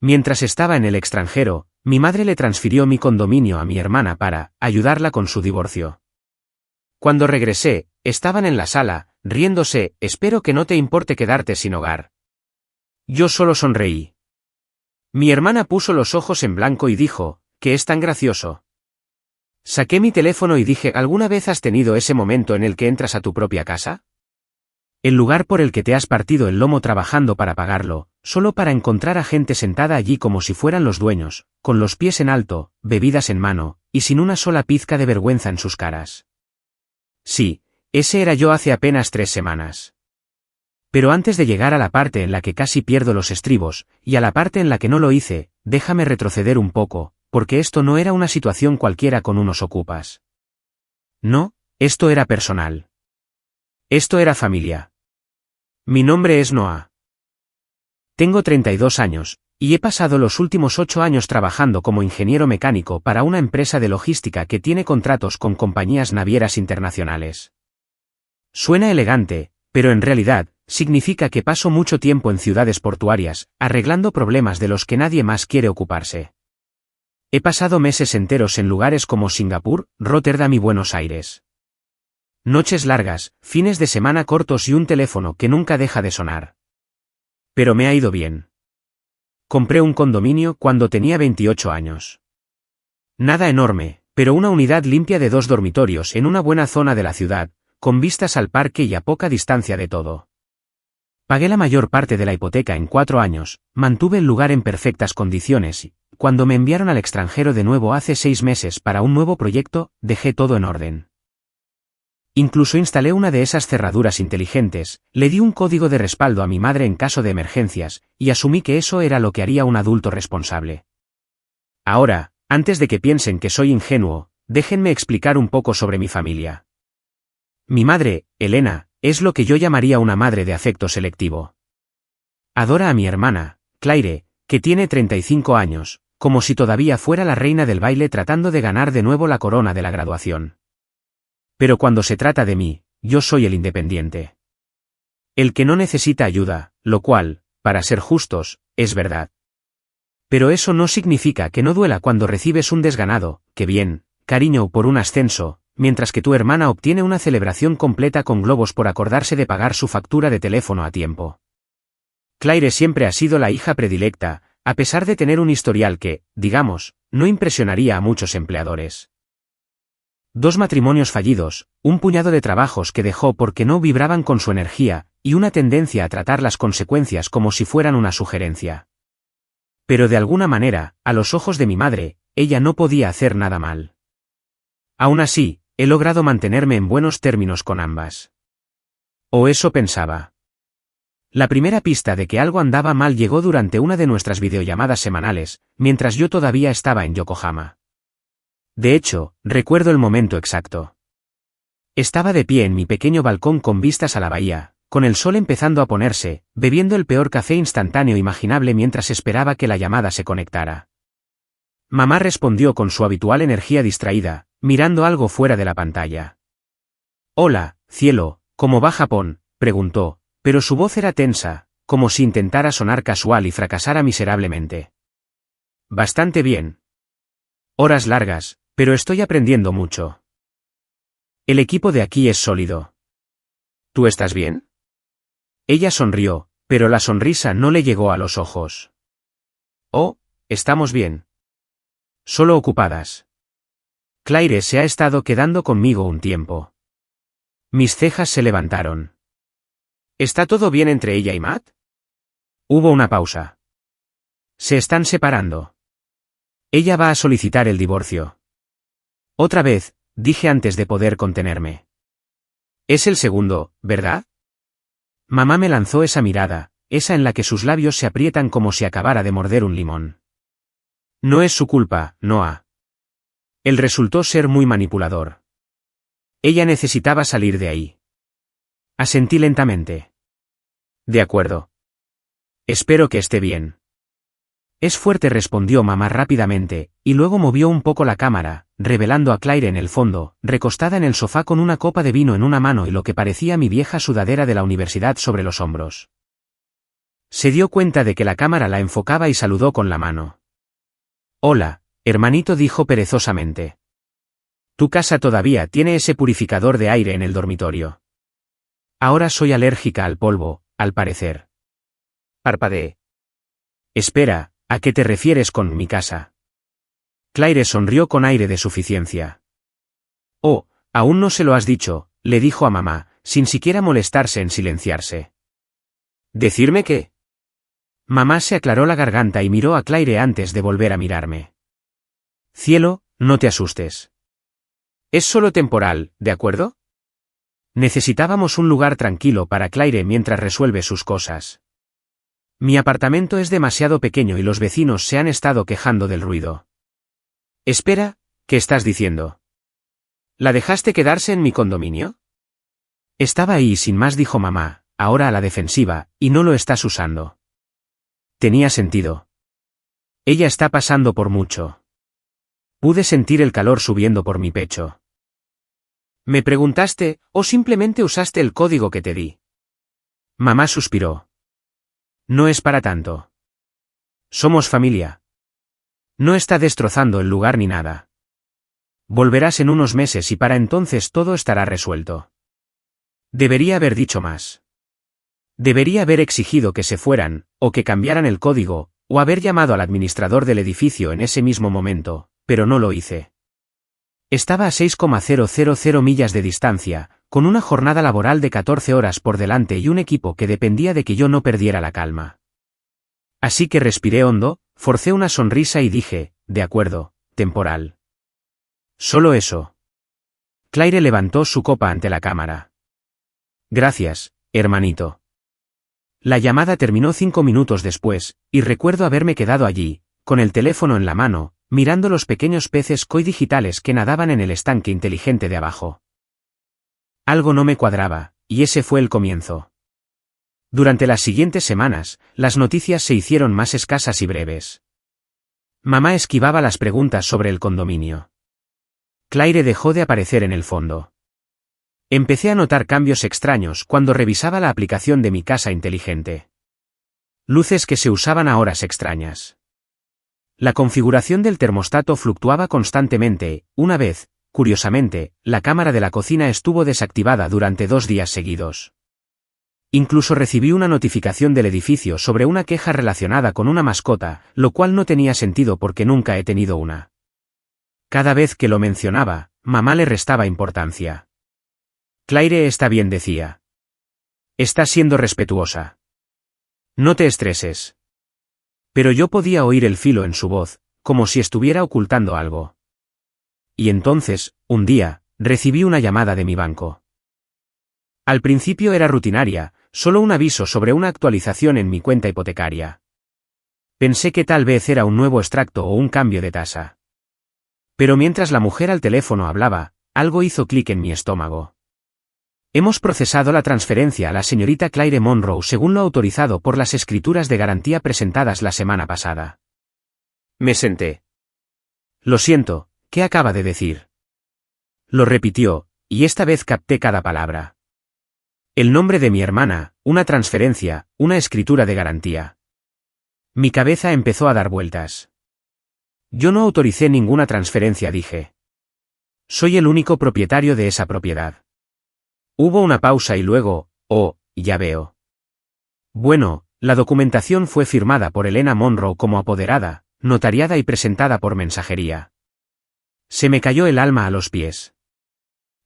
Mientras estaba en el extranjero, mi madre le transfirió mi condominio a mi hermana para ayudarla con su divorcio. Cuando regresé, estaban en la sala, riéndose. Espero que no te importe quedarte sin hogar. Yo solo sonreí. Mi hermana puso los ojos en blanco y dijo, ¿qué es tan gracioso? Saqué mi teléfono y dije, ¿alguna vez has tenido ese momento en el que entras a tu propia casa? El lugar por el que te has partido el lomo trabajando para pagarlo, solo para encontrar a gente sentada allí como si fueran los dueños, con los pies en alto, bebidas en mano, y sin una sola pizca de vergüenza en sus caras. Sí, ese era yo hace apenas 3 semanas. Pero antes de llegar a la parte en la que casi pierdo los estribos, y a la parte en la que no lo hice, déjame retroceder un poco, porque esto no era una situación cualquiera con unos ocupas. No, esto era personal. Esto era familia. Mi nombre es Noah. Tengo 32 años, y he pasado los últimos 8 años trabajando como ingeniero mecánico para una empresa de logística que tiene contratos con compañías navieras internacionales. Suena elegante, pero en realidad, significa que paso mucho tiempo en ciudades portuarias, arreglando problemas de los que nadie más quiere ocuparse. He pasado meses enteros en lugares como Singapur, Rotterdam y Buenos Aires. Noches largas, fines de semana cortos y un teléfono que nunca deja de sonar. Pero me ha ido bien. Compré un condominio cuando tenía 28 años. Nada enorme, pero una unidad limpia de 2 dormitorios en una buena zona de la ciudad, con vistas al parque y a poca distancia de todo. Pagué la mayor parte de la hipoteca en 4 años, mantuve el lugar en perfectas condiciones y, cuando me enviaron al extranjero de nuevo hace 6 meses para un nuevo proyecto, dejé todo en orden. Incluso instalé una de esas cerraduras inteligentes, le di un código de respaldo a mi madre en caso de emergencias, y asumí que eso era lo que haría un adulto responsable. Ahora, antes de que piensen que soy ingenuo, déjenme explicar un poco sobre mi familia. Mi madre, Elena, es lo que yo llamaría una madre de afecto selectivo. Adora a mi hermana, Claire, que tiene 35 años, como si todavía fuera la reina del baile tratando de ganar de nuevo la corona de la graduación. Pero cuando se trata de mí, yo soy el independiente. El que no necesita ayuda, lo cual, para ser justos, es verdad. Pero eso no significa que no duela cuando recibes un desganado, que bien, cariño por un ascenso, mientras que tu hermana obtiene una celebración completa con globos por acordarse de pagar su factura de teléfono a tiempo. Claire siempre ha sido la hija predilecta, a pesar de tener un historial que, digamos, no impresionaría a muchos empleadores. 2 matrimonios fallidos, un puñado de trabajos que dejó porque no vibraban con su energía, y una tendencia a tratar las consecuencias como si fueran una sugerencia. Pero de alguna manera, a los ojos de mi madre, ella no podía hacer nada mal. Aún así, he logrado mantenerme en buenos términos con ambas. O eso pensaba. La primera pista de que algo andaba mal llegó durante una de nuestras videollamadas semanales, mientras yo todavía estaba en Yokohama. De hecho, recuerdo el momento exacto. Estaba de pie en mi pequeño balcón con vistas a la bahía, con el sol empezando a ponerse, bebiendo el peor café instantáneo imaginable mientras esperaba que la llamada se conectara. Mamá respondió con su habitual energía distraída, mirando algo fuera de la pantalla. «Hola, cielo, ¿cómo va Japón?», preguntó, pero su voz era tensa, como si intentara sonar casual y fracasara miserablemente. «Bastante bien. Horas largas, pero estoy aprendiendo mucho. El equipo de aquí es sólido. ¿Tú estás bien?». Ella sonrió, pero la sonrisa no le llegó a los ojos. «Oh, estamos bien. Solo ocupadas. Claire se ha estado quedando conmigo un tiempo». Mis cejas se levantaron. «¿Está todo bien entre ella y Matt?». Hubo una pausa. «Se están separando. Ella va a solicitar el divorcio». «Otra vez», dije antes de poder contenerme. «Es el segundo, ¿verdad?». Mamá me lanzó esa mirada, esa en la que sus labios se aprietan como si acabara de morder un limón. «No es su culpa, Noah. Él resultó ser muy manipulador. Ella necesitaba salir de ahí». Asentí lentamente. «De acuerdo. Espero que esté bien». «Es fuerte», respondió mamá rápidamente, y luego movió un poco la cámara, revelando a Claire en el fondo, recostada en el sofá con una copa de vino en una mano y lo que parecía mi vieja sudadera de la universidad sobre los hombros. Se dio cuenta de que la cámara la enfocaba y saludó con la mano. Hola, hermanito, dijo perezosamente. Tu casa todavía tiene ese purificador de aire en el dormitorio. Ahora soy alérgica al polvo, al parecer. Parpadeé. Espera, ¿a qué te refieres con mi casa? Claire sonrió con aire de suficiencia. Oh, aún no se lo has dicho, le dijo a mamá, sin siquiera molestarse en silenciarse. ¿Decirme qué? Mamá se aclaró la garganta y miró a Claire antes de volver a mirarme. Cielo, no te asustes. Es solo temporal, ¿de acuerdo? Necesitábamos un lugar tranquilo para Claire mientras resuelve sus cosas. Mi apartamento es demasiado pequeño y los vecinos se han estado quejando del ruido. Espera, ¿qué estás diciendo? ¿La dejaste quedarse en mi condominio? Estaba ahí sin más, dijo mamá, ahora a la defensiva, y no lo estás usando. Tenía sentido. Ella está pasando por mucho. Pude sentir el calor subiendo por mi pecho. ¿Me preguntaste, o simplemente usaste el código que te di? Mamá suspiró. No es para tanto. Somos familia. No está destrozando el lugar ni nada. Volverás en unos meses y para entonces todo estará resuelto. Debería haber dicho más. Debería haber exigido que se fueran, o que cambiaran el código, o haber llamado al administrador del edificio en ese mismo momento, pero no lo hice. Estaba a 6,000 millas de distancia, con una jornada laboral de 14 horas por delante y un equipo que dependía de que yo no perdiera la calma. Así que respiré hondo, forcé una sonrisa y dije, de acuerdo, temporal. Solo eso. Claire levantó su copa ante la cámara. Gracias, hermanito. La llamada terminó 5 minutos después, y recuerdo haberme quedado allí, con el teléfono en la mano, mirando los pequeños peces koi digitales que nadaban en el estanque inteligente de abajo. Algo no me cuadraba, y ese fue el comienzo. Durante las siguientes semanas, las noticias se hicieron más escasas y breves. Mamá esquivaba las preguntas sobre el condominio. Claire dejó de aparecer en el fondo. Empecé a notar cambios extraños cuando revisaba la aplicación de mi casa inteligente. Luces que se usaban a horas extrañas. La configuración del termostato fluctuaba constantemente. Una vez, curiosamente, la cámara de la cocina estuvo desactivada durante 2 días seguidos. Incluso recibí una notificación del edificio sobre una queja relacionada con una mascota, lo cual no tenía sentido porque nunca he tenido una. Cada vez que lo mencionaba, mamá le restaba importancia. Claire está bien, decía. Está siendo respetuosa. No te estreses. Pero yo podía oír el filo en su voz, como si estuviera ocultando algo. Y entonces, un día, recibí una llamada de mi banco. Al principio era rutinaria, solo un aviso sobre una actualización en mi cuenta hipotecaria. Pensé que tal vez era un nuevo extracto o un cambio de tasa. Pero mientras la mujer al teléfono hablaba, algo hizo clic en mi estómago. Hemos procesado la transferencia a la señorita Claire Monroe según lo autorizado por las escrituras de garantía presentadas la semana pasada. Me senté. Lo siento, ¿qué acaba de decir? Lo repitió, y esta vez capté cada palabra. El nombre de mi hermana, una transferencia, una escritura de garantía. Mi cabeza empezó a dar vueltas. Yo no autoricé ninguna transferencia, dije. Soy el único propietario de esa propiedad. Hubo una pausa y luego, oh, ya veo. Bueno, la documentación fue firmada por Elena Monroe como apoderada, notariada y presentada por mensajería. Se me cayó el alma a los pies.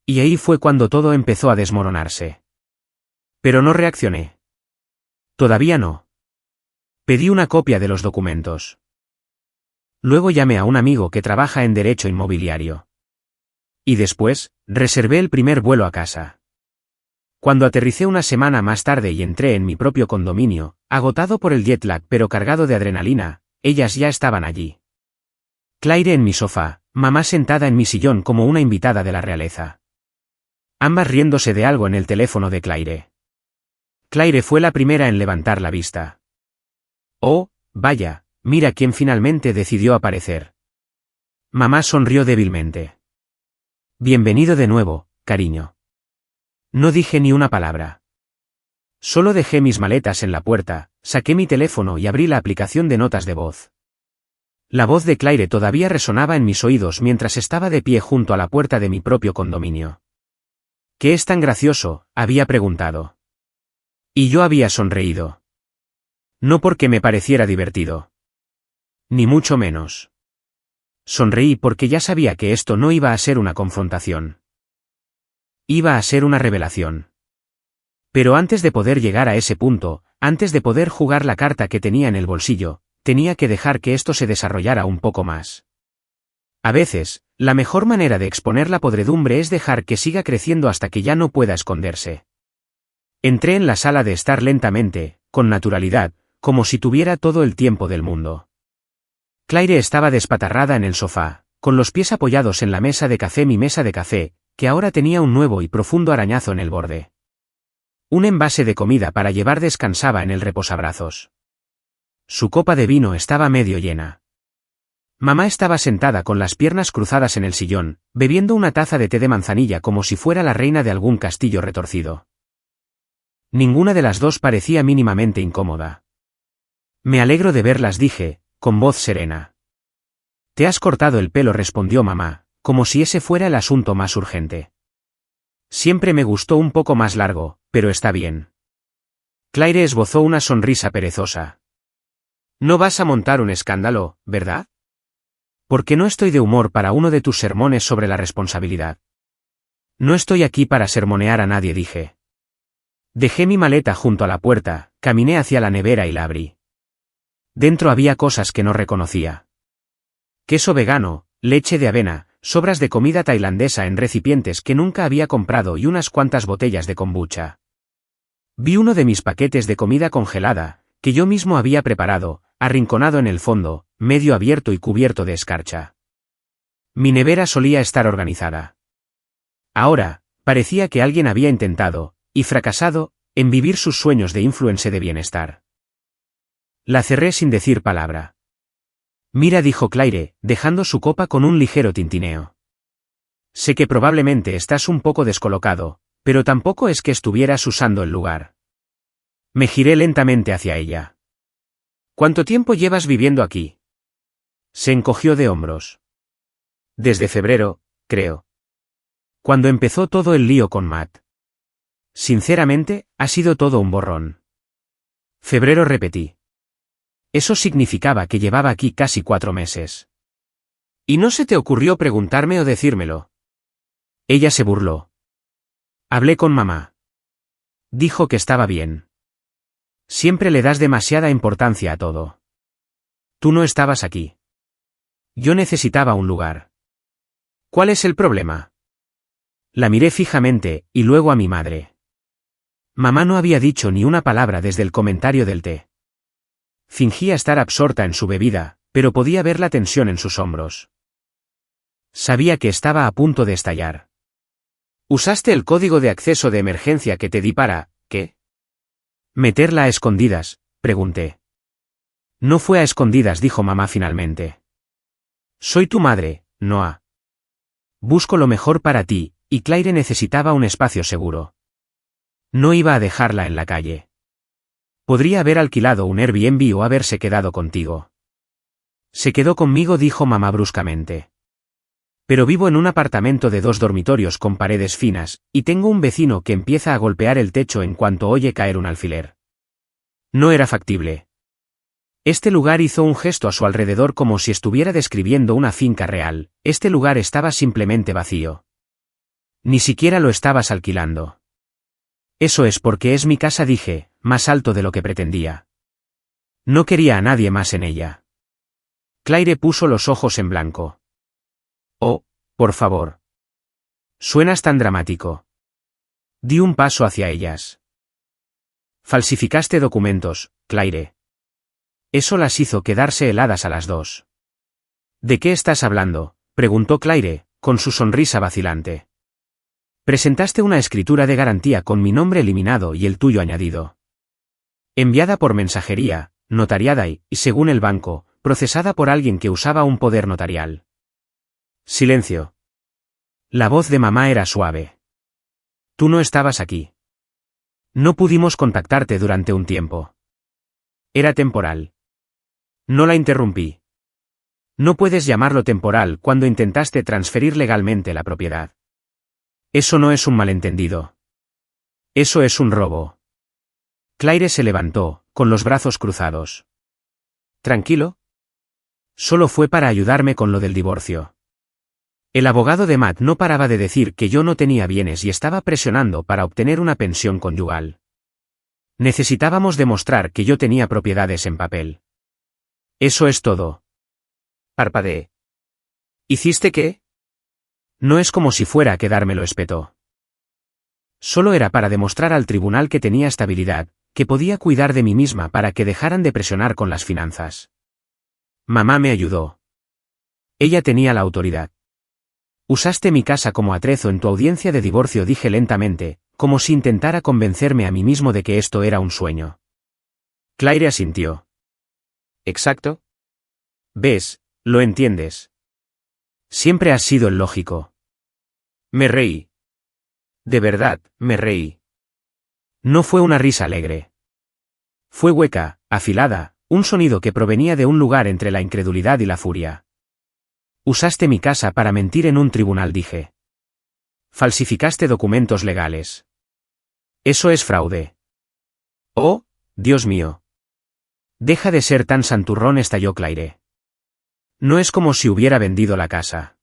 Y ahí fue cuando todo empezó a desmoronarse. Pero no reaccioné. Todavía no. Pedí una copia de los documentos. Luego llamé a un amigo que trabaja en derecho inmobiliario. Y después, reservé el primer vuelo a casa. Cuando aterricé una semana más tarde y entré en mi propio condominio, agotado por el jet lag pero cargado de adrenalina, ellas ya estaban allí. Claire en mi sofá, mamá sentada en mi sillón como una invitada de la realeza. Ambas riéndose de algo en el teléfono de Claire. Claire fue la primera en levantar la vista. Oh, vaya, mira quién finalmente decidió aparecer. Mamá sonrió débilmente. Bienvenido de nuevo, cariño. No dije ni una palabra. Solo dejé mis maletas en la puerta, saqué mi teléfono y abrí la aplicación de notas de voz. La voz de Claire todavía resonaba en mis oídos mientras estaba de pie junto a la puerta de mi propio condominio. ¿Qué es tan gracioso?, había preguntado. Y yo había sonreído. No porque me pareciera divertido. Ni mucho menos. Sonreí porque ya sabía que esto no iba a ser una confrontación. Iba a ser una revelación. Pero antes de poder llegar a ese punto, antes de poder jugar la carta que tenía en el bolsillo, tenía que dejar que esto se desarrollara un poco más. A veces, la mejor manera de exponer la podredumbre es dejar que siga creciendo hasta que ya no pueda esconderse. Entré en la sala de estar lentamente, con naturalidad, como si tuviera todo el tiempo del mundo. Claire estaba despatarrada en el sofá, con los pies apoyados en la mesa de café, mi mesa de café, que ahora tenía un nuevo y profundo arañazo en el borde. Un envase de comida para llevar descansaba en el reposabrazos. Su copa de vino estaba medio llena. Mamá estaba sentada con las piernas cruzadas en el sillón, bebiendo una taza de té de manzanilla como si fuera la reina de algún castillo retorcido. Ninguna de las dos parecía mínimamente incómoda. Me alegro de verlas, dije, con voz serena. Te has cortado el pelo, respondió mamá, como si ese fuera el asunto más urgente. Siempre me gustó un poco más largo, pero está bien. Claire esbozó una sonrisa perezosa. No vas a montar un escándalo, ¿verdad? Porque no estoy de humor para uno de tus sermones sobre la responsabilidad. No estoy aquí para sermonear a nadie, dije. Dejé mi maleta junto a la puerta, caminé hacia la nevera y la abrí. Dentro había cosas que no reconocía. Queso vegano, leche de avena, sobras de comida tailandesa en recipientes que nunca había comprado y unas cuantas botellas de kombucha. Vi uno de mis paquetes de comida congelada, que yo mismo había preparado, arrinconado en el fondo, medio abierto y cubierto de escarcha. Mi nevera solía estar organizada. Ahora, parecía que alguien había intentado, y fracasado, en vivir sus sueños de influencer de bienestar. La cerré sin decir palabra. Mira, dijo Claire, dejando su copa con un ligero tintineo. Sé que probablemente estás un poco descolocado, pero tampoco es que estuvieras usando el lugar. Me giré lentamente hacia ella. ¿Cuánto tiempo llevas viviendo aquí? Se encogió de hombros. Desde febrero, creo. Cuando empezó todo el lío con Matt. Sinceramente, ha sido todo un borrón. Febrero, repetí. Eso significaba que llevaba aquí casi 4 meses. ¿Y no se te ocurrió preguntarme o decírmelo? Ella se burló. Hablé con mamá. Dijo que estaba bien. Siempre le das demasiada importancia a todo. Tú no estabas aquí. Yo necesitaba un lugar. ¿Cuál es el problema? La miré fijamente, y luego a mi madre. Mamá no había dicho ni una palabra desde el comentario del té. Fingía estar absorta en su bebida, pero podía ver la tensión en sus hombros. Sabía que estaba a punto de estallar. ¿Usaste el código de acceso de emergencia que te di para, qué? ¿Meterla a escondidas?, pregunté. No fue a escondidas, dijo mamá finalmente. Soy tu madre, Noah. Busco lo mejor para ti, y Claire necesitaba un espacio seguro. No iba a dejarla en la calle. Podría haber alquilado un Airbnb o haberse quedado contigo. Se quedó conmigo, dijo mamá bruscamente. Pero vivo en un apartamento de 2 dormitorios con paredes finas, y tengo un vecino que empieza a golpear el techo en cuanto oye caer un alfiler. No era factible. Este lugar hizo un gesto a su alrededor como si estuviera describiendo una finca real. Este lugar estaba simplemente vacío. Ni siquiera lo estabas alquilando. Eso es porque es mi casa, dije, más alto de lo que pretendía. No quería a nadie más en ella. Claire puso los ojos en blanco. Oh, por favor. Suenas tan dramático. Di un paso hacia ellas. Falsificaste documentos, Claire. Eso las hizo quedarse heladas a las dos. ¿De qué estás hablando?, preguntó Claire, con su sonrisa vacilante. Presentaste una escritura de garantía con mi nombre eliminado y el tuyo añadido. Enviada por mensajería, notariada y, según el banco, procesada por alguien que usaba un poder notarial. Silencio. La voz de mamá era suave. Tú no estabas aquí. No pudimos contactarte durante un tiempo. Era temporal. No la interrumpí. No puedes llamarlo temporal cuando intentaste transferir legalmente la propiedad. Eso no es un malentendido. Eso es un robo. Claire se levantó, con los brazos cruzados. ¿Tranquilo? Solo fue para ayudarme con lo del divorcio. El abogado de Matt no paraba de decir que yo no tenía bienes y estaba presionando para obtener una pensión conyugal. Necesitábamos demostrar que yo tenía propiedades en papel. Eso es todo. Parpadeé. ¿Hiciste qué? No es como si fuera a quedármelo, espetó. Solo era para demostrar al tribunal que tenía estabilidad, que podía cuidar de mí misma para que dejaran de presionar con las finanzas. Mamá me ayudó. Ella tenía la autoridad. Usaste mi casa como atrezo en tu audiencia de divorcio, dije lentamente, como si intentara convencerme a mí mismo de que esto era un sueño. Claire asintió. ¿Exacto? ¿Ves? Lo entiendes. Siempre has sido el lógico. Me reí. De verdad, me reí. No fue una risa alegre. Fue hueca, afilada, un sonido que provenía de un lugar entre la incredulidad y la furia. Usaste mi casa para mentir en un tribunal, dije. Falsificaste documentos legales. Eso es fraude. Oh, Dios mío. Deja de ser tan santurrón, estalló Claire. No es como si hubiera vendido la casa.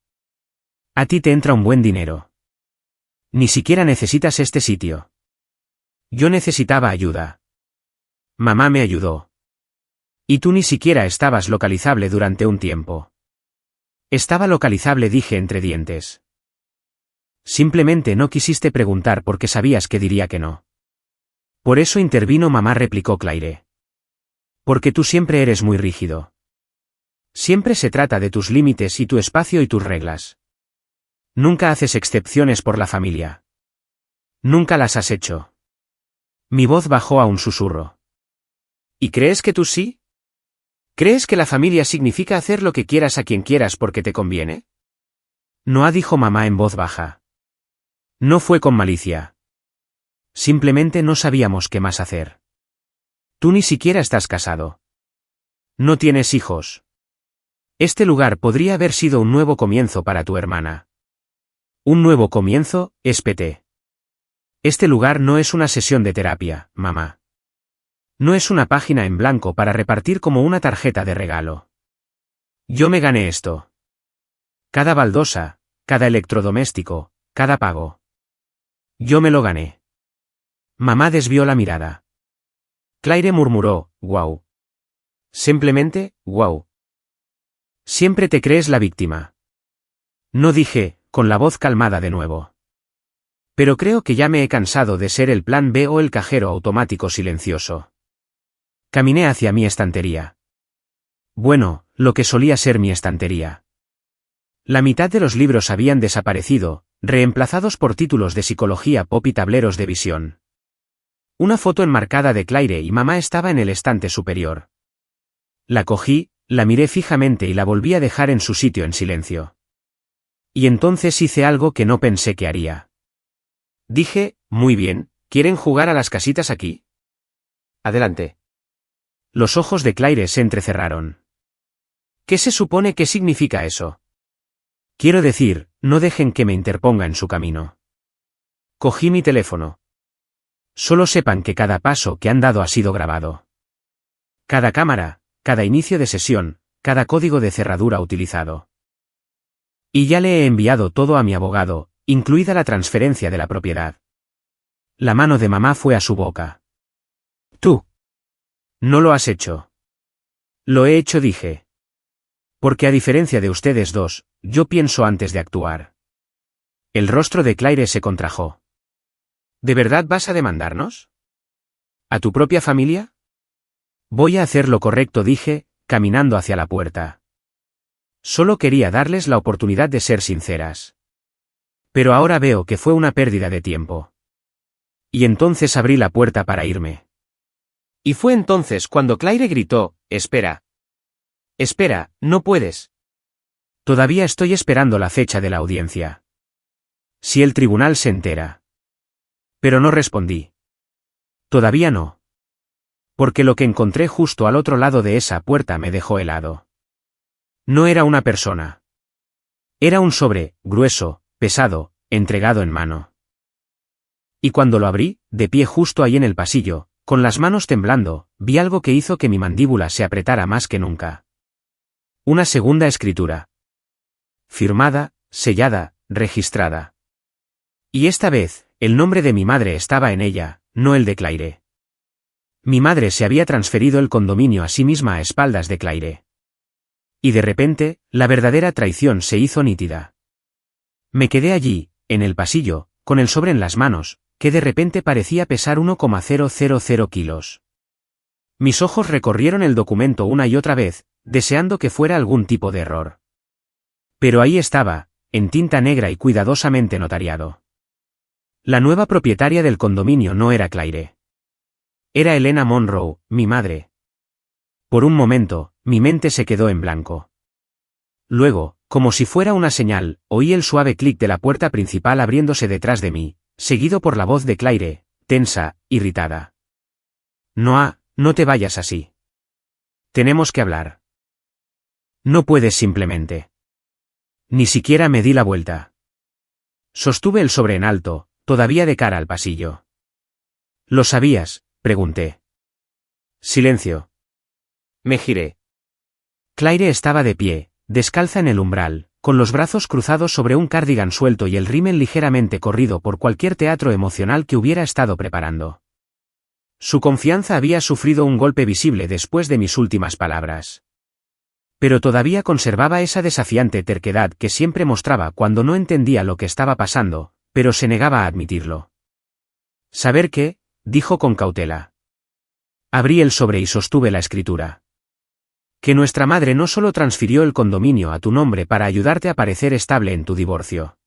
A ti te entra un buen dinero. Ni siquiera necesitas este sitio. Yo necesitaba ayuda. Mamá me ayudó. Y tú ni siquiera estabas localizable durante un tiempo. Estaba localizable, dije entre dientes. Simplemente no quisiste preguntar porque sabías que diría que no. Por eso intervino mamá, replicó Claire. Porque tú siempre eres muy rígido. Siempre se trata de tus límites y tu espacio y tus reglas. Nunca haces excepciones por la familia. Nunca las has hecho. Mi voz bajó a un susurro. ¿Y crees que tú sí? ¿Crees que la familia significa hacer lo que quieras a quien quieras porque te conviene? No, dijo mamá en voz baja. No fue con malicia. Simplemente no sabíamos qué más hacer. Tú ni siquiera estás casado. No tienes hijos. Este lugar podría haber sido un nuevo comienzo para tu hermana. Un nuevo comienzo, espeté. Este lugar no es una sesión de terapia, mamá. No es una página en blanco para repartir como una tarjeta de regalo. Yo me gané esto. Cada baldosa, cada electrodoméstico, cada pago. Yo me lo gané. Mamá desvió la mirada. Claire murmuró, «Guau». Simplemente, «Guau». Siempre te crees la víctima. No, dije, con la voz calmada de nuevo. Pero creo que ya me he cansado de ser el plan B o el cajero automático silencioso. Caminé hacia mi estantería. Bueno, lo que solía ser mi estantería. La mitad de los libros habían desaparecido, reemplazados por títulos de psicología pop y tableros de visión. Una foto enmarcada de Claire y mamá estaba en el estante superior. La cogí, la miré fijamente y la volví a dejar en su sitio en silencio. Y entonces hice algo que no pensé que haría. Dije, muy bien, ¿quieren jugar a las casitas aquí? Adelante. Los ojos de Claire se entrecerraron. ¿Qué se supone que significa eso? Quiero decir, no dejen que me interponga en su camino. Cogí mi teléfono. Solo sepan que cada paso que han dado ha sido grabado. Cada cámara, cada inicio de sesión, cada código de cerradura utilizado. Y ya le he enviado todo a mi abogado, incluida la transferencia de la propiedad. La mano de mamá fue a su boca. Tú. No lo has hecho. Lo he hecho, dije. Porque a diferencia de ustedes dos, yo pienso antes de actuar. El rostro de Claire se contrajo. ¿De verdad vas a demandarnos? ¿A tu propia familia? Voy a hacer lo correcto, dije, caminando hacia la puerta. Solo quería darles la oportunidad de ser sinceras. Pero ahora veo que fue una pérdida de tiempo. Y entonces abrí la puerta para irme. Y fue entonces cuando Claire gritó, «Espera. Espera, no puedes». Todavía estoy esperando la fecha de la audiencia. Si el tribunal se entera. Pero no respondí. Todavía no. Porque lo que encontré justo al otro lado de esa puerta me dejó helado. No era una persona. Era un sobre, grueso, pesado, entregado en mano. Y cuando lo abrí, de pie justo ahí en el pasillo, con las manos temblando, vi algo que hizo que mi mandíbula se apretara más que nunca. Una segunda escritura. Firmada, sellada, registrada. Y esta vez, el nombre de mi madre estaba en ella, no el de Claire. Mi madre se había transferido el condominio a sí misma a espaldas de Claire. Y de repente, la verdadera traición se hizo nítida. Me quedé allí, en el pasillo, con el sobre en las manos, que de repente parecía pesar 1,000 kilos. Mis ojos recorrieron el documento una y otra vez, deseando que fuera algún tipo de error. Pero ahí estaba, en tinta negra y cuidadosamente notariado. La nueva propietaria del condominio no era Claire. Era Elena Monroe, mi madre. Por un momento, mi mente se quedó en blanco. Luego, como si fuera una señal, oí el suave clic de la puerta principal abriéndose detrás de mí, seguido por la voz de Claire, tensa, irritada. Noah, no te vayas así. Tenemos que hablar. No puedes simplemente. Ni siquiera me di la vuelta. Sostuve el sobre en alto, todavía de cara al pasillo. ¿Lo sabías?, pregunté. Silencio. Me giré. Claire estaba de pie, descalza en el umbral, con los brazos cruzados sobre un cardigan suelto y el rímel ligeramente corrido por cualquier teatro emocional que hubiera estado preparando. Su confianza había sufrido un golpe visible después de mis últimas palabras. Pero todavía conservaba esa desafiante terquedad que siempre mostraba cuando no entendía lo que estaba pasando, pero se negaba a admitirlo. ¿Saber qué?, dijo con cautela. Abrí el sobre y sostuve la escritura. Que nuestra madre no solo transfirió el condominio a tu nombre para ayudarte a parecer estable en tu divorcio.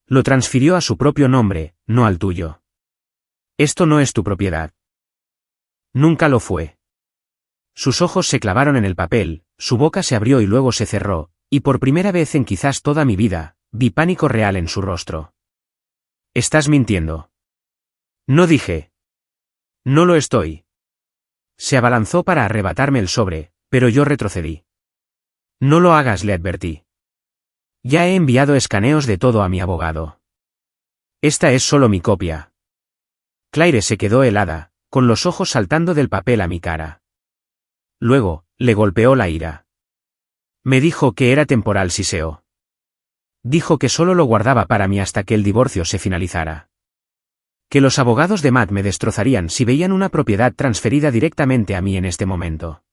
Lo transfirió a su propio nombre, no al tuyo. Esto no es tu propiedad. Nunca lo fue. Sus ojos se clavaron en el papel, su boca se abrió y luego se cerró, y por primera vez en quizás toda mi vida, vi pánico real en su rostro. Estás mintiendo. No dije. No lo estoy. Se abalanzó para arrebatarme el sobre, pero yo retrocedí. No lo hagas, le advertí. Ya he enviado escaneos de todo a mi abogado. Esta es solo mi copia. Claire se quedó helada, con los ojos saltando del papel a mi cara. Luego, le golpeó la ira. Me dijo que era temporal, siseó. Dijo que solo lo guardaba para mí hasta que el divorcio se finalizara. Que los abogados de Matt me destrozarían si veían una propiedad transferida directamente a mí en este momento.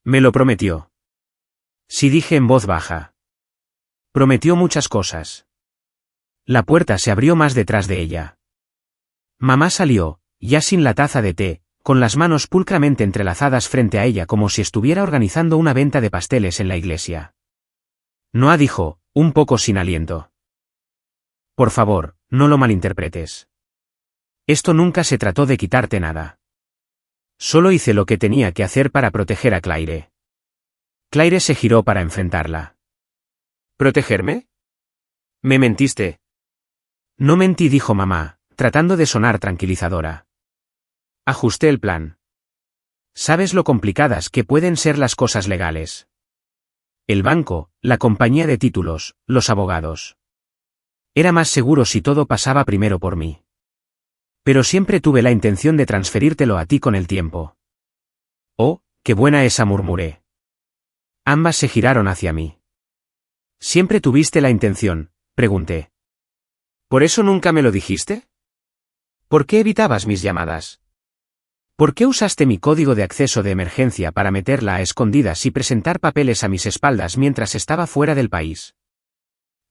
Me lo prometió. Sí, dije en voz baja. Prometió muchas cosas. La puerta se abrió más detrás de ella. Mamá salió, ya sin la taza de té, con las manos pulcramente entrelazadas frente a ella como si estuviera organizando una venta de pasteles en la iglesia. Noah dijo, un poco sin aliento. Por favor, no lo malinterpretes. Esto nunca se trató de quitarte nada. Solo hice lo que tenía que hacer para proteger a Claire. Claire se giró para enfrentarla. ¿Protegerme? Me mentiste. No mentí, dijo mamá, tratando de sonar tranquilizadora. Ajusté el plan. Sabes lo complicadas que pueden ser las cosas legales. El banco, la compañía de títulos, los abogados. Era más seguro si todo pasaba primero por mí. Pero siempre tuve la intención de transferírtelo a ti con el tiempo. Oh, qué buena esa, murmuré. Ambas se giraron hacia mí. ¿Siempre tuviste la intención?, pregunté. ¿Por eso nunca me lo dijiste? ¿Por qué evitabas mis llamadas? ¿Por qué usaste mi código de acceso de emergencia para meterla a escondidas y presentar papeles a mis espaldas mientras estaba fuera del país?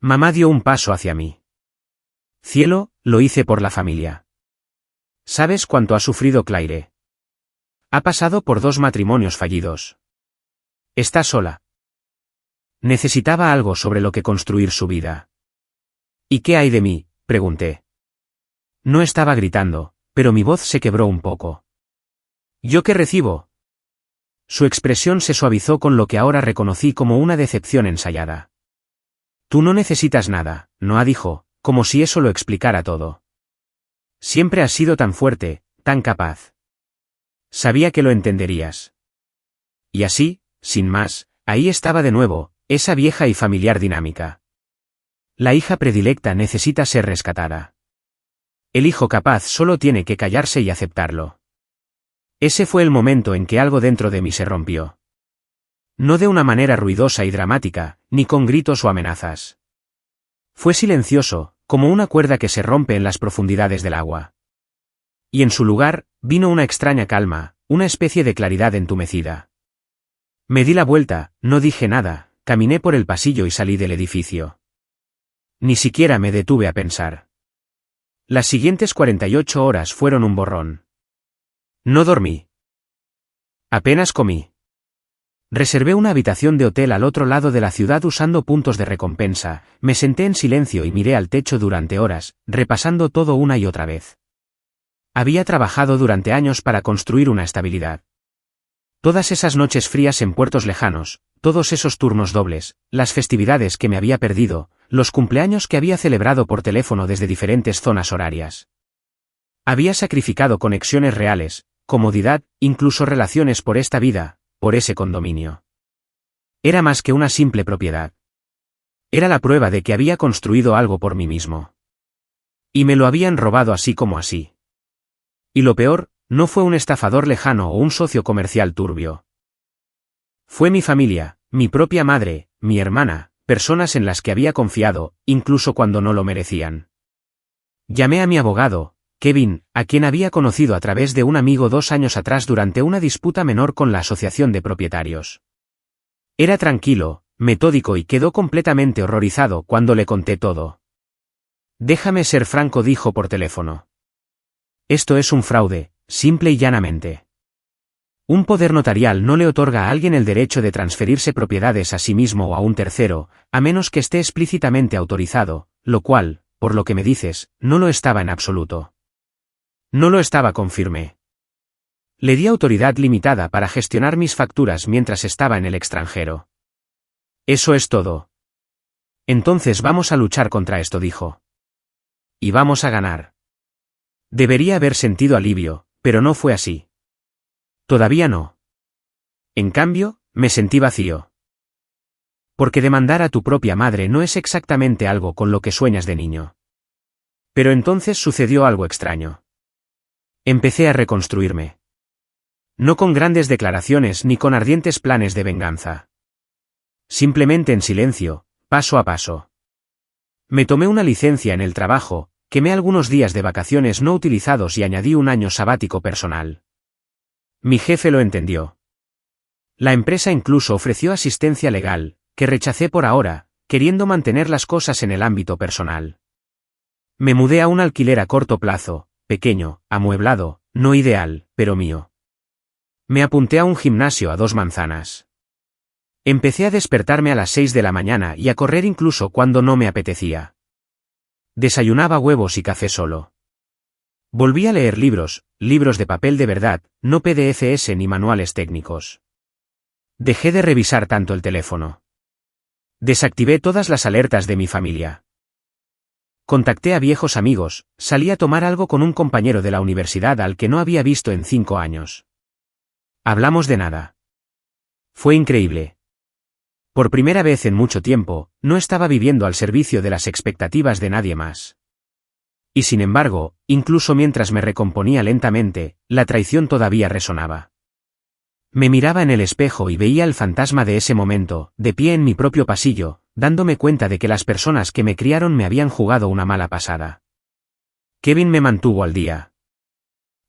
Mamá dio un paso hacia mí. Cielo, lo hice por la familia. ¿Sabes cuánto ha sufrido Claire? Ha pasado por 2 matrimonios fallidos. Está sola. Necesitaba algo sobre lo que construir su vida. ¿Y qué hay de mí?, pregunté. No estaba gritando, pero mi voz se quebró un poco. ¿Yo qué recibo? Su expresión se suavizó con lo que ahora reconocí como una decepción ensayada. Tú no necesitas nada, Noah dijo, como si eso lo explicara todo. Siempre has sido tan fuerte, tan capaz. Sabía que lo entenderías. Y así, sin más, ahí estaba de nuevo, esa vieja y familiar dinámica. La hija predilecta necesita ser rescatada. El hijo capaz solo tiene que callarse y aceptarlo. Ese fue el momento en que algo dentro de mí se rompió. No de una manera ruidosa y dramática, ni con gritos o amenazas. Fue silencioso, como una cuerda que se rompe en las profundidades del agua. Y en su lugar, vino una extraña calma, una especie de claridad entumecida. Me di la vuelta, no dije nada, caminé por el pasillo y salí del edificio. Ni siquiera me detuve a pensar. Las siguientes 48 horas fueron un borrón. No dormí. Apenas comí. Reservé una habitación de hotel al otro lado de la ciudad usando puntos de recompensa, me senté en silencio y miré al techo durante horas, repasando todo una y otra vez. Había trabajado durante años para construir una estabilidad. Todas esas noches frías en puertos lejanos, todos esos turnos dobles, las festividades que me había perdido, los cumpleaños que había celebrado por teléfono desde diferentes zonas horarias. Había sacrificado conexiones reales, comodidad, incluso relaciones por esta vida, por ese condominio. Era más que una simple propiedad. Era la prueba de que había construido algo por mí mismo. Y me lo habían robado así como así. Y lo peor, no fue un estafador lejano o un socio comercial turbio. Fue mi familia, mi propia madre, mi hermana, personas en las que había confiado, incluso cuando no lo merecían. Llamé a mi abogado, Kevin, a quien había conocido a través de un amigo 2 años atrás durante una disputa menor con la asociación de propietarios. Era tranquilo, metódico y quedó completamente horrorizado cuando le conté todo. Déjame ser franco, dijo por teléfono. Esto es un fraude, simple y llanamente. Un poder notarial no le otorga a alguien el derecho de transferirse propiedades a sí mismo o a un tercero, a menos que esté explícitamente autorizado, lo cual, por lo que me dices, no lo estaba en absoluto. No lo estaba, confirmé. Le di autoridad limitada para gestionar mis facturas mientras estaba en el extranjero. Eso es todo. Entonces vamos a luchar contra esto, dijo. Y vamos a ganar. Debería haber sentido alivio, pero no fue así. Todavía no. En cambio, me sentí vacío. Porque demandar a tu propia madre no es exactamente algo con lo que sueñas de niño. Pero entonces sucedió algo extraño. Empecé a reconstruirme. No con grandes declaraciones ni con ardientes planes de venganza. Simplemente en silencio, paso a paso. Me tomé una licencia en el trabajo, quemé algunos días de vacaciones no utilizados y añadí un año sabático personal. Mi jefe lo entendió. La empresa incluso ofreció asistencia legal, que rechacé por ahora, queriendo mantener las cosas en el ámbito personal. Me mudé a un alquiler a corto plazo, pequeño, amueblado, no ideal, pero mío. Me apunté a un gimnasio a 2 manzanas. Empecé a despertarme a las 6 de la mañana y a correr incluso cuando no me apetecía. Desayunaba huevos y café solo. Volví a leer libros de papel de verdad, no PDFs ni manuales técnicos. Dejé de revisar tanto el teléfono. Desactivé todas las alertas de mi familia. Contacté a viejos amigos, salí a tomar algo con un compañero de la universidad al que no había visto en 5 años. Hablamos de nada. Fue increíble. Por primera vez en mucho tiempo, no estaba viviendo al servicio de las expectativas de nadie más. Y sin embargo, incluso mientras me recomponía lentamente, la traición todavía resonaba. Me miraba en el espejo y veía el fantasma de ese momento, de pie en mi propio pasillo, dándome cuenta de que las personas que me criaron me habían jugado una mala pasada. Kevin me mantuvo al día.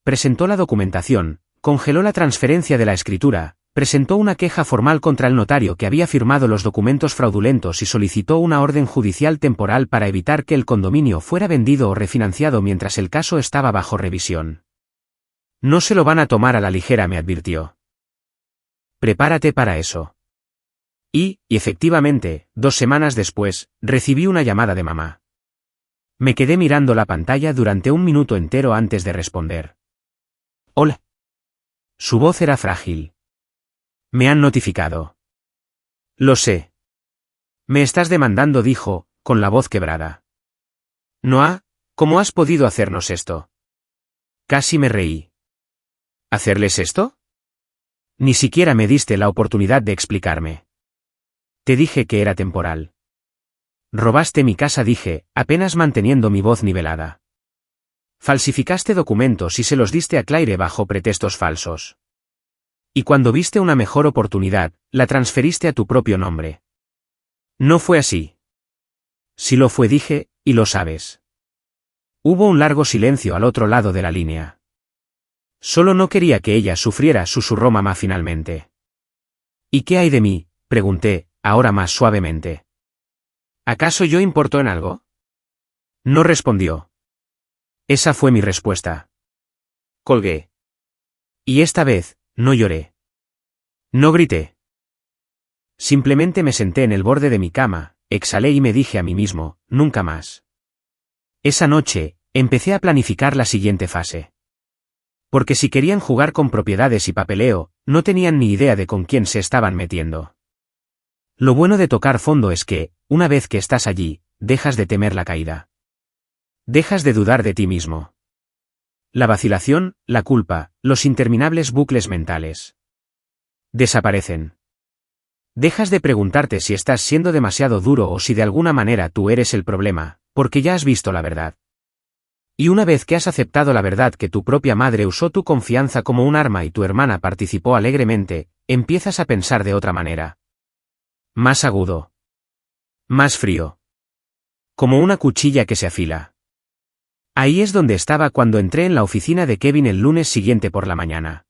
Presentó la documentación, congeló la transferencia de la escritura, presentó una queja formal contra el notario que había firmado los documentos fraudulentos y solicitó una orden judicial temporal para evitar que el condominio fuera vendido o refinanciado mientras el caso estaba bajo revisión. No se lo van a tomar a la ligera, me advirtió. Prepárate para eso. Y efectivamente, 2 semanas después, recibí una llamada de mamá. Me quedé mirando la pantalla durante 1 minuto entero antes de responder. Hola. Su voz era frágil. Me han notificado. Lo sé. Me estás demandando, dijo, con la voz quebrada. Noah, ¿cómo has podido hacernos esto? Casi me reí. ¿Hacerles esto? Ni siquiera me diste la oportunidad de explicarme. Te dije que era temporal. Robaste mi casa, dije, apenas manteniendo mi voz nivelada. Falsificaste documentos y se los diste a Claire bajo pretextos falsos. Y cuando viste una mejor oportunidad, la transferiste a tu propio nombre. No fue así. Sí lo fue, dije, y lo sabes. Hubo un largo silencio al otro lado de la línea. Solo no quería que ella sufriera, susurró mamá finalmente. ¿Y qué hay de mí?, pregunté, ahora más suavemente. ¿Acaso yo importo en algo? No respondió. Esa fue mi respuesta. Colgué. Y esta vez, no lloré. No grité. Simplemente me senté en el borde de mi cama, exhalé y me dije a mí mismo, nunca más. Esa noche, empecé a planificar la siguiente fase. Porque si querían jugar con propiedades y papeleo, no tenían ni idea de con quién se estaban metiendo. Lo bueno de tocar fondo es que, una vez que estás allí, dejas de temer la caída. Dejas de dudar de ti mismo. La vacilación, la culpa, los interminables bucles mentales desaparecen. Dejas de preguntarte si estás siendo demasiado duro o si de alguna manera tú eres el problema, porque ya has visto la verdad. Y una vez que has aceptado la verdad que tu propia madre usó tu confianza como un arma y tu hermana participó alegremente, empiezas a pensar de otra manera. Más agudo. Más frío. Como una cuchilla que se afila. Ahí es donde estaba cuando entré en la oficina de Kevin el lunes siguiente por la mañana.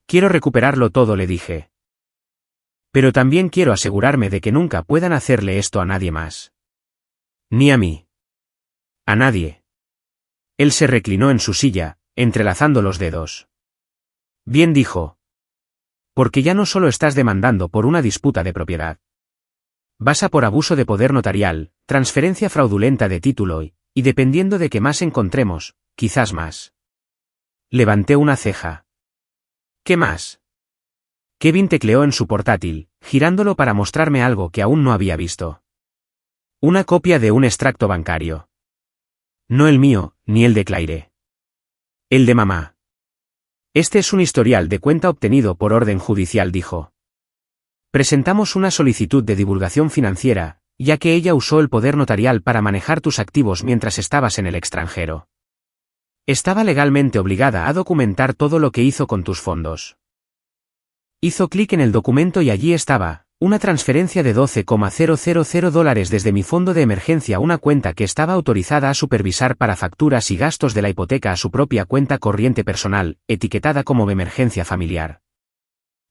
Quiero recuperarlo todo, le dije. Pero también quiero asegurarme de que nunca puedan hacerle esto a nadie más. Ni a mí. A nadie. Él se reclinó en su silla, entrelazando los dedos. Bien, dijo. Porque ya no solo estás demandando por una disputa de propiedad. Vas a por abuso de poder notarial, transferencia fraudulenta de título y dependiendo de qué más encontremos, quizás más. Levanté una ceja. ¿Qué más? Kevin tecleó en su portátil, girándolo para mostrarme algo que aún no había visto. Una copia de un extracto bancario. No el mío, ni el de Claire. El de mamá. Este es un historial de cuenta obtenido por orden judicial, dijo. Presentamos una solicitud de divulgación financiera, ya que ella usó el poder notarial para manejar tus activos mientras estabas en el extranjero. Estaba legalmente obligada a documentar todo lo que hizo con tus fondos. Hizo clic en el documento y allí estaba, una transferencia de $12,000 desde mi fondo de emergencia a una cuenta que estaba autorizada a supervisar para facturas y gastos de la hipoteca a su propia cuenta corriente personal, etiquetada como de emergencia familiar.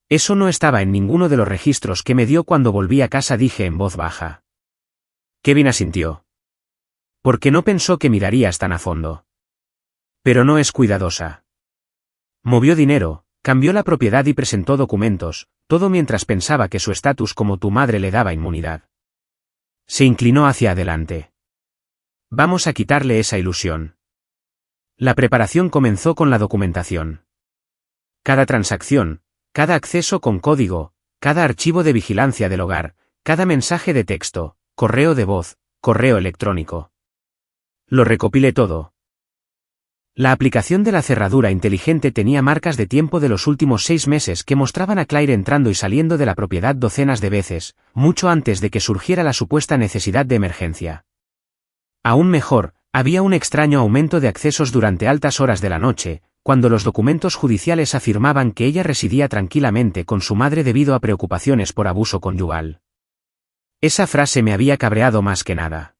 Eso no estaba en ninguno de los registros que me dio cuando volví a casa, dije en voz baja. Kevin asintió. Porque no pensó que mirarías tan a fondo. Pero no es cuidadosa. Movió dinero, cambió la propiedad y presentó documentos, todo mientras pensaba que su estatus como tu madre le daba inmunidad. Se inclinó hacia adelante. Vamos a quitarle esa ilusión. La preparación comenzó con la documentación. Cada transacción, cada acceso con código, cada archivo de vigilancia del hogar, cada mensaje de texto, correo de voz, correo electrónico. Lo recopilé todo. La aplicación de la cerradura inteligente tenía marcas de tiempo de los últimos 6 meses que mostraban a Claire entrando y saliendo de la propiedad docenas de veces, mucho antes de que surgiera la supuesta necesidad de emergencia. Aún mejor, había un extraño aumento de accesos durante altas horas de la noche, cuando los documentos judiciales afirmaban que ella residía tranquilamente con su madre debido a preocupaciones por abuso conyugal. Esa frase me había cabreado más que nada.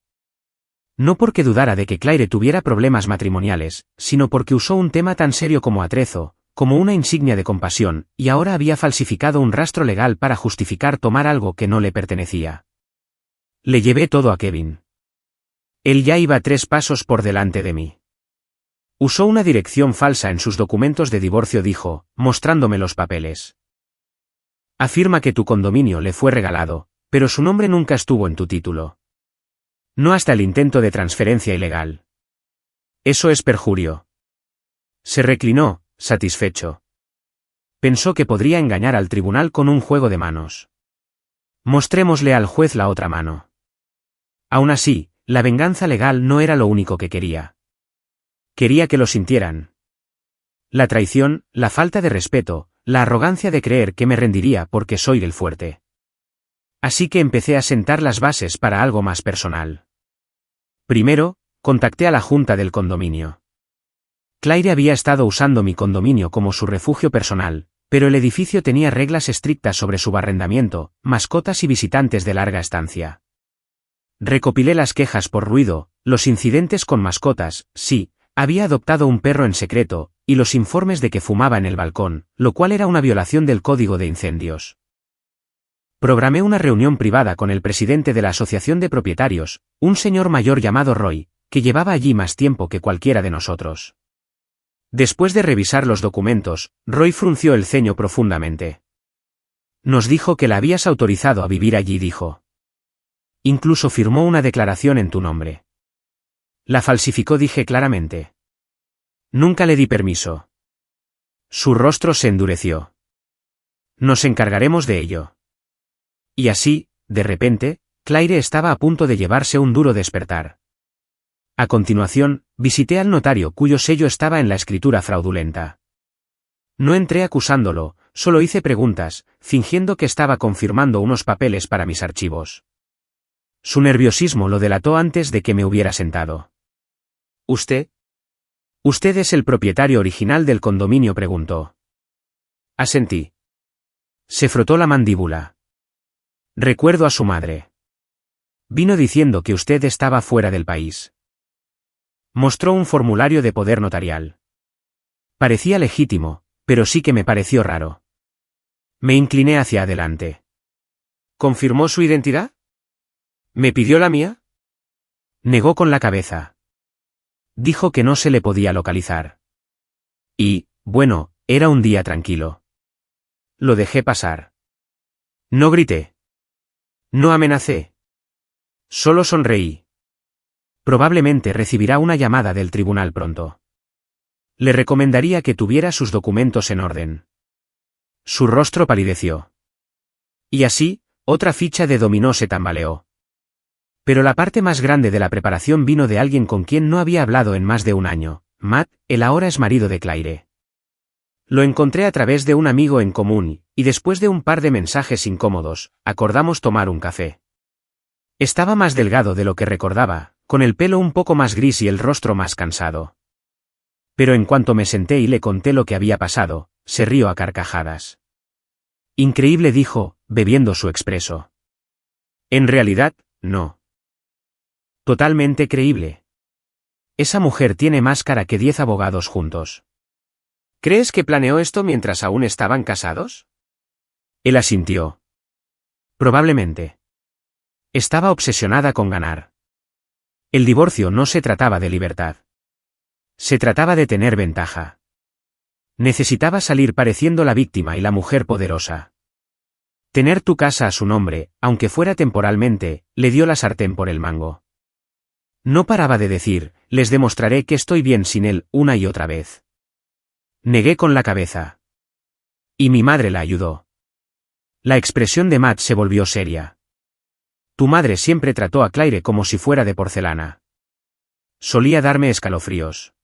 No porque dudara de que Claire tuviera problemas matrimoniales, sino porque usó un tema tan serio como atrezo, como una insignia de compasión, y ahora había falsificado un rastro legal para justificar tomar algo que no le pertenecía. Le llevé todo a Kevin. Él ya iba 3 pasos por delante de mí. Usó una dirección falsa en sus documentos de divorcio, dijo, mostrándome los papeles. Afirma que tu condominio le fue regalado, pero su nombre nunca estuvo en tu título. No hasta el intento de transferencia ilegal. Eso es perjurio. Se reclinó, satisfecho. Pensó que podría engañar al tribunal con un juego de manos. Mostrémosle al juez la otra mano. Aún así, la venganza legal no era lo único que quería. Quería que lo sintieran. La traición, la falta de respeto, la arrogancia de creer que me rendiría porque soy el fuerte. Así que empecé a sentar las bases para algo más personal. Primero, contacté a la junta del condominio. Claire había estado usando mi condominio como su refugio personal, pero el edificio tenía reglas estrictas sobre su arrendamiento, mascotas y visitantes de larga estancia. Recopilé las quejas por ruido, los incidentes con mascotas, sí, había adoptado un perro en secreto, y los informes de que fumaba en el balcón, lo cual era una violación del código de incendios. Programé una reunión privada con el presidente de la asociación de propietarios, un señor mayor llamado Roy, que llevaba allí más tiempo que cualquiera de nosotros. Después de revisar los documentos, Roy frunció el ceño profundamente. Nos dijo que la habías autorizado a vivir allí, dijo. Incluso firmó una declaración en tu nombre. La falsificó, dije claramente. Nunca le di permiso. Su rostro se endureció. Nos encargaremos de ello. Y así, de repente, Claire estaba a punto de llevarse un duro despertar. A continuación, visité al notario cuyo sello estaba en la escritura fraudulenta. No entré acusándolo, solo hice preguntas, fingiendo que estaba confirmando unos papeles para mis archivos. Su nerviosismo lo delató antes de que me hubiera sentado. ¿Usted? ¿Usted es el propietario original del condominio?, preguntó. Asentí. Se frotó la mandíbula. Recuerdo a su madre. Vino diciendo que usted estaba fuera del país. Mostró un formulario de poder notarial. Parecía legítimo, pero sí que me pareció raro. Me incliné hacia adelante. ¿Confirmó su identidad? ¿Me pidió la mía? Negó con la cabeza. Dijo que no se le podía localizar. Y, bueno, era un día tranquilo. Lo dejé pasar. No grité. No amenacé. Solo sonreí. Probablemente recibirá una llamada del tribunal pronto. Le recomendaría que tuviera sus documentos en orden. Su rostro palideció. Y así, otra ficha de dominó se tambaleó. Pero la parte más grande de la preparación vino de alguien con quien no había hablado en más de un año, Matt, el ahora exmarido de Claire. Lo encontré a través de un amigo en común, y después de un par de mensajes incómodos, acordamos tomar un café. Estaba más delgado de lo que recordaba, con el pelo un poco más gris y el rostro más cansado. Pero en cuanto me senté y le conté lo que había pasado, se rió a carcajadas. Increíble, dijo, bebiendo su expreso. En realidad, no. Totalmente creíble. Esa mujer tiene más cara que 10 abogados juntos. ¿Crees que planeó esto mientras aún estaban casados? Él asintió. Probablemente. Estaba obsesionada con ganar. El divorcio no se trataba de libertad. Se trataba de tener ventaja. Necesitaba salir pareciendo la víctima y la mujer poderosa. Tener tu casa a su nombre, aunque fuera temporalmente, le dio la sartén por el mango. No paraba de decir, les demostraré que estoy bien sin él, una y otra vez. Negué con la cabeza. Y mi madre la ayudó. La expresión de Matt se volvió seria. Tu madre siempre trató a Claire como si fuera de porcelana. Solía darme escalofríos.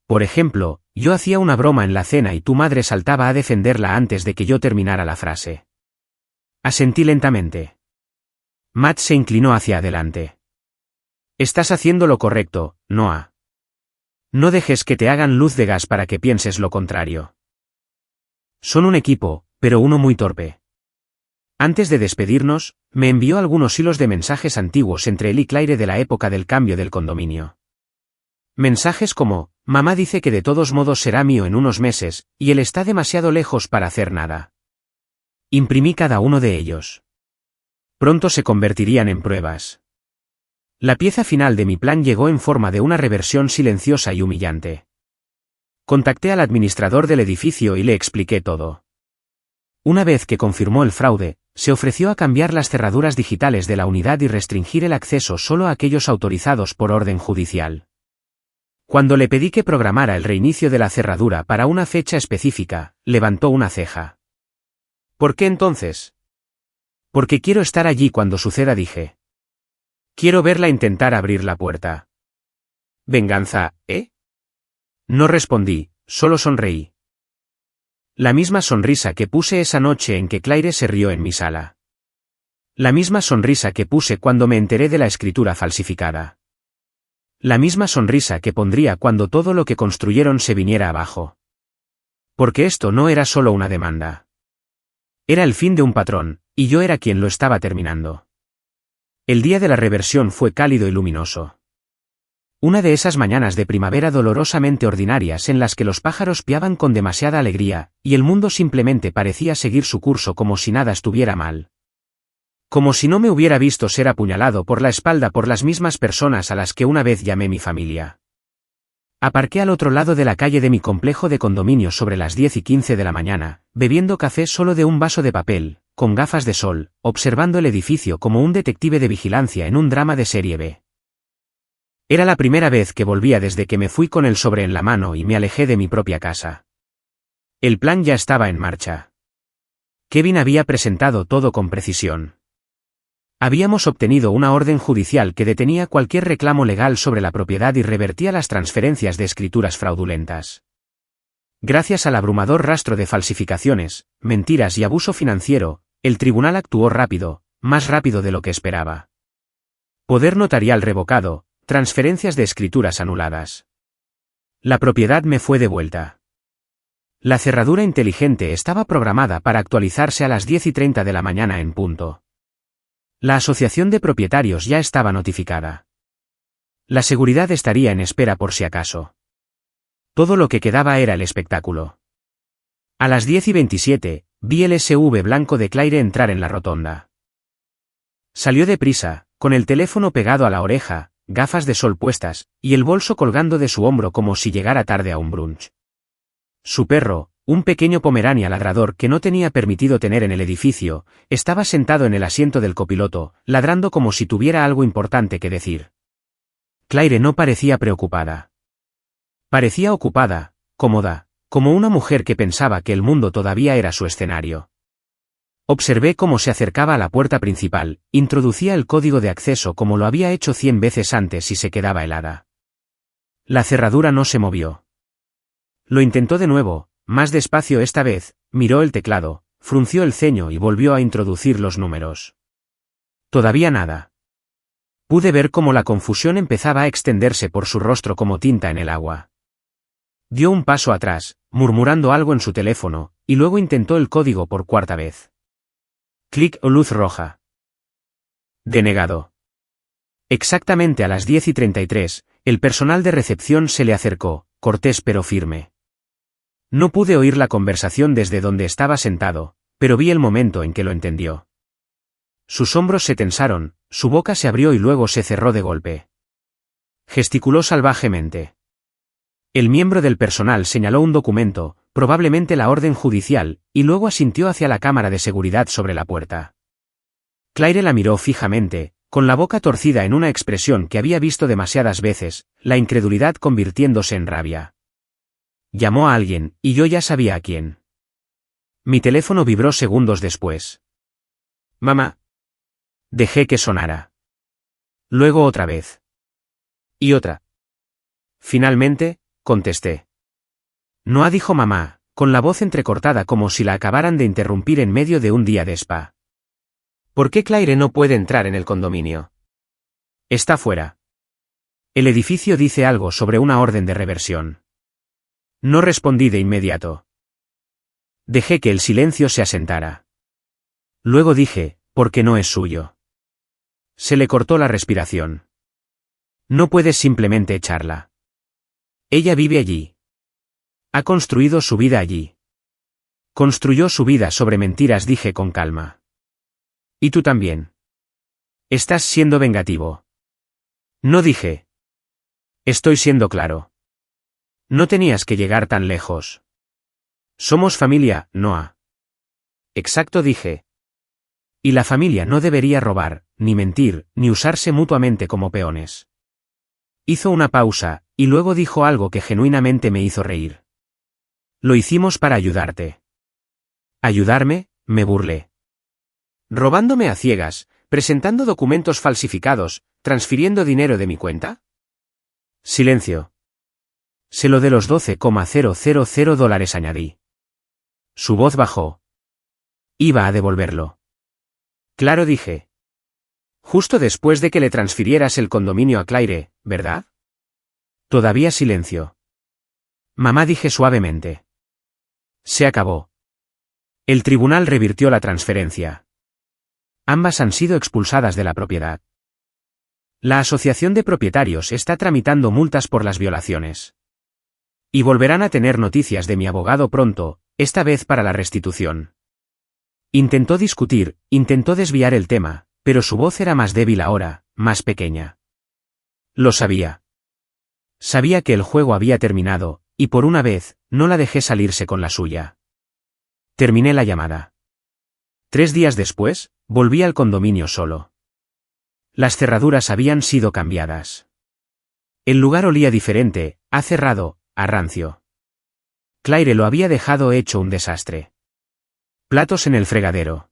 Por ejemplo, yo hacía una broma en la cena y tu madre saltaba a defenderla antes de que yo terminara la frase. Asentí lentamente. Matt se inclinó hacia adelante. Estás haciendo lo correcto, Noah. No dejes que te hagan luz de gas para que pienses lo contrario. Son un equipo, pero uno muy torpe. Antes de despedirnos, me envió algunos hilos de mensajes antiguos entre él y Claire de la época del cambio del condominio. Mensajes como, mamá dice que de todos modos será mío en unos meses, y él está demasiado lejos para hacer nada. Imprimí cada uno de ellos. Pronto se convertirían en pruebas. La pieza final de mi plan llegó en forma de una reversión silenciosa y humillante. Contacté al administrador del edificio y le expliqué todo. Una vez que confirmó el fraude, se ofreció a cambiar las cerraduras digitales de la unidad y restringir el acceso solo a aquellos autorizados por orden judicial. Cuando le pedí que programara el reinicio de la cerradura para una fecha específica, levantó una ceja. ¿Por qué entonces? Porque quiero estar allí cuando suceda, dije. Quiero verla intentar abrir la puerta. Venganza, ¿eh? No respondí, Solo sonreí. La misma sonrisa que puse esa noche en que Claire se rió en mi sala. La misma sonrisa que puse cuando me enteré de la escritura falsificada. La misma sonrisa que pondría cuando todo lo que construyeron se viniera abajo. Porque esto no era solo una demanda. Era el fin de un patrón, y yo era quien lo estaba terminando. El día de la reversión fue cálido y luminoso. Una de esas mañanas de primavera dolorosamente ordinarias en las que los pájaros piaban con demasiada alegría, y el mundo simplemente parecía seguir su curso como si nada estuviera mal. Como si no me hubiera visto ser apuñalado por la espalda por las mismas personas a las que una vez llamé mi familia. Aparqué al otro lado de la calle de mi complejo de condominio sobre las 10:15 de la mañana, bebiendo café solo de un vaso de papel, con gafas de sol, observando el edificio como un detective de vigilancia en un drama de serie B. Era la primera vez que volvía desde que me fui con el sobre en la mano y me alejé de mi propia casa. El plan ya estaba en marcha. Kevin había presentado todo con precisión. Habíamos obtenido una orden judicial que detenía cualquier reclamo legal sobre la propiedad y revertía las transferencias de escrituras fraudulentas. Gracias al abrumador rastro de falsificaciones, mentiras y abuso financiero, el tribunal actuó rápido, más rápido de lo que esperaba. Poder notarial revocado, transferencias de escrituras anuladas. La propiedad me fue devuelta. La cerradura inteligente estaba programada para actualizarse a las 10:30 de la mañana en punto. La asociación de propietarios ya estaba notificada. La seguridad estaría en espera por si acaso. Todo lo que quedaba era el espectáculo. A las 10:27, vi el SUV blanco de Claire entrar en la rotonda. Salió deprisa, con el teléfono pegado a la oreja, gafas de sol puestas, y el bolso colgando de su hombro como si llegara tarde a un brunch. Su perro, un pequeño pomerania ladrador que no tenía permitido tener en el edificio, estaba sentado en el asiento del copiloto, ladrando como si tuviera algo importante que decir. Claire no parecía preocupada. Parecía ocupada, cómoda, como una mujer que pensaba que el mundo todavía era su escenario. Observé cómo se acercaba a la puerta principal, introducía el código de acceso como lo había hecho 100 veces antes y se quedaba helada. La cerradura no se movió. Lo intentó de nuevo, más despacio esta vez, miró el teclado, frunció el ceño y volvió a introducir los números. Todavía nada. Pude ver cómo la confusión empezaba a extenderse por su rostro como tinta en el agua. Dio un paso atrás, murmurando algo en su teléfono, y luego intentó el código por cuarta vez. Clic o luz roja. Denegado. Exactamente a las 10:33, el personal de recepción se le acercó, cortés pero firme. No pude oír la conversación desde donde estaba sentado, pero vi el momento en que lo entendió. Sus hombros se tensaron, su boca se abrió y luego se cerró de golpe. Gesticuló salvajemente. El miembro del personal señaló un documento, probablemente la orden judicial, y luego asintió hacia la cámara de seguridad sobre la puerta. Claire la miró fijamente, con la boca torcida en una expresión que había visto demasiadas veces, la incredulidad convirtiéndose en rabia. Llamó a alguien, y yo ya sabía a quién. Mi teléfono vibró segundos después. Mamá. Dejé que sonara. Luego otra vez. Y otra. Finalmente, contesté. Noah, dijo mamá, con la voz entrecortada como si la acabaran de interrumpir en medio de un día de spa. ¿Por qué Claire no puede entrar en el condominio? Está fuera. El edificio dice algo sobre una orden de reversión. No respondí de inmediato. Dejé que el silencio se asentara. Luego dije, porque no es suyo. Se le cortó la respiración. No puedes simplemente echarla. Ella vive allí. Ha construido su vida allí. Construyó su vida sobre mentiras, dije con calma. Y tú también. Estás siendo vengativo. No dije. Estoy siendo claro. No tenías que llegar tan lejos. Somos familia, Noah. Exacto, dije. Y la familia no debería robar, ni mentir, ni usarse mutuamente como peones. Hizo una pausa, y luego dijo algo que genuinamente me hizo reír. Lo hicimos para ayudarte. ¿Ayudarme?, me burlé. ¿Robándome a ciegas, presentando documentos falsificados, transfiriendo dinero de mi cuenta? Silencio. Se lo de los $12,000 añadí. Su voz bajó. Iba a devolverlo. Claro, dije. Justo después de que le transfirieras el condominio a Claire, ¿verdad? Todavía silencio. Mamá, dije suavemente. Se acabó. El tribunal revirtió la transferencia. Ambas han sido expulsadas de la propiedad. La asociación de propietarios está tramitando multas por las violaciones. Y volverán a tener noticias de mi abogado pronto, esta vez para la restitución. Intentó discutir, intentó desviar el tema, pero su voz era más débil ahora, más pequeña. Lo sabía. Sabía que el juego había terminado, y por una vez, no la dejé salirse con la suya. Terminé la llamada. 3 días después, volví al condominio solo. Las cerraduras habían sido cambiadas. El lugar olía diferente, a cerrado, a rancio. Claire lo había dejado hecho un desastre. Platos en el fregadero.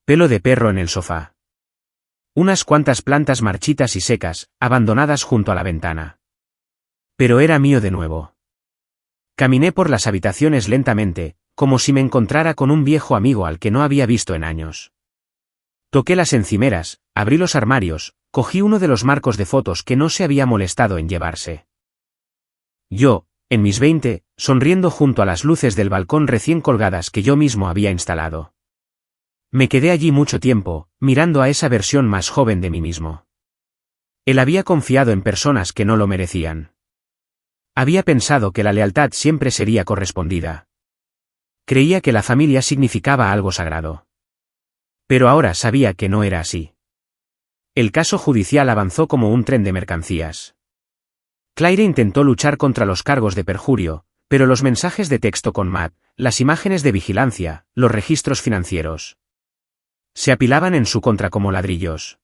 Pelo de perro en el sofá. Unas cuantas plantas marchitas y secas, abandonadas junto a la ventana. Pero era mío de nuevo. Caminé por las habitaciones lentamente, como si me encontrara con un viejo amigo al que no había visto en años. Toqué las encimeras, abrí los armarios, cogí uno de los marcos de fotos que no se había molestado en llevarse. Yo, en mis 20, sonriendo junto a las luces del balcón recién colgadas que yo mismo había instalado. Me quedé allí mucho tiempo, mirando a esa versión más joven de mí mismo. Él había confiado en personas que no lo merecían. Había pensado que la lealtad siempre sería correspondida. Creía que la familia significaba algo sagrado. Pero ahora sabía que no era así. El caso judicial avanzó como un tren de mercancías. Claire intentó luchar contra los cargos de perjurio, pero los mensajes de texto con Matt, las imágenes de vigilancia, los registros financieros, se apilaban en su contra como ladrillos.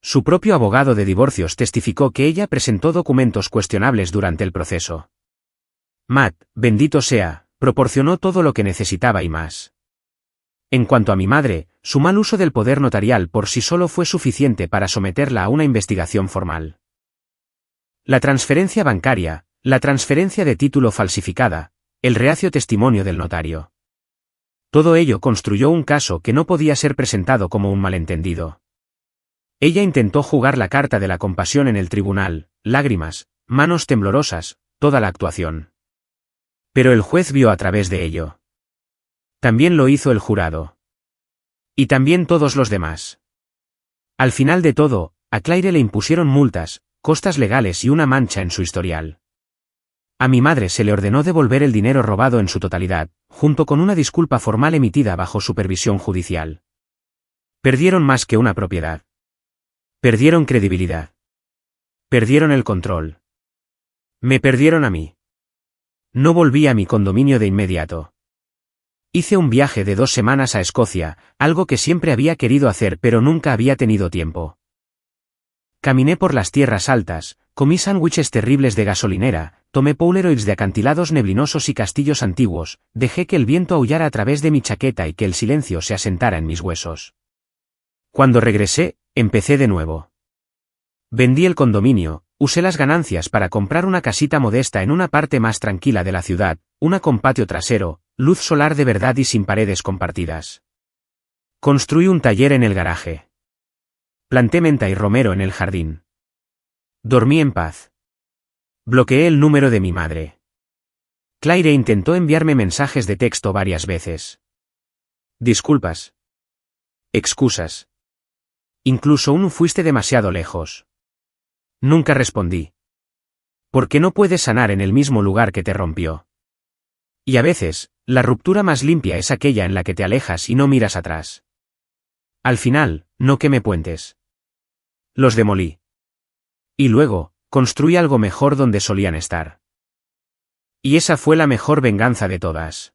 Su propio abogado de divorcios testificó que ella presentó documentos cuestionables durante el proceso. Matt, bendito sea, proporcionó todo lo que necesitaba y más. En cuanto a mi madre, su mal uso del poder notarial por sí solo fue suficiente para someterla a una investigación formal. La transferencia bancaria, la transferencia de título falsificada, el reacio testimonio del notario. Todo ello construyó un caso que no podía ser presentado como un malentendido. Ella intentó jugar la carta de la compasión en el tribunal, lágrimas, manos temblorosas, toda la actuación. Pero el juez vio a través de ello. También lo hizo el jurado. Y también todos los demás. Al final de todo, a Claire le impusieron multas, costas legales y una mancha en su historial. A mi madre se le ordenó devolver el dinero robado en su totalidad, junto con una disculpa formal emitida bajo supervisión judicial. Perdieron más que una propiedad. Perdieron credibilidad. Perdieron el control. Me perdieron a mí. No volví a mi condominio de inmediato. Hice un viaje de 2 semanas a Escocia, algo que siempre había querido hacer pero nunca había tenido tiempo. Caminé por las tierras altas, comí sándwiches terribles de gasolinera, tomé Polaroids de acantilados neblinosos y castillos antiguos, dejé que el viento aullara a través de mi chaqueta y que el silencio se asentara en mis huesos. Cuando regresé, empecé de nuevo. Vendí el condominio, usé las ganancias para comprar una casita modesta en una parte más tranquila de la ciudad, una con patio trasero, luz solar de verdad y sin paredes compartidas. Construí un taller en el garaje. Planté menta y romero en el jardín. Dormí en paz. Bloqueé el número de mi madre. Claire intentó enviarme mensajes de texto varias veces. Disculpas. Excusas. Incluso un fuiste demasiado lejos. Nunca respondí. ¿Por qué no puedes sanar en el mismo lugar que te rompió? Y a veces, la ruptura más limpia es aquella en la que te alejas y no miras atrás. Al final, no quemé puentes. Los demolí. Y luego, construí algo mejor donde solían estar. Y esa fue la mejor venganza de todas.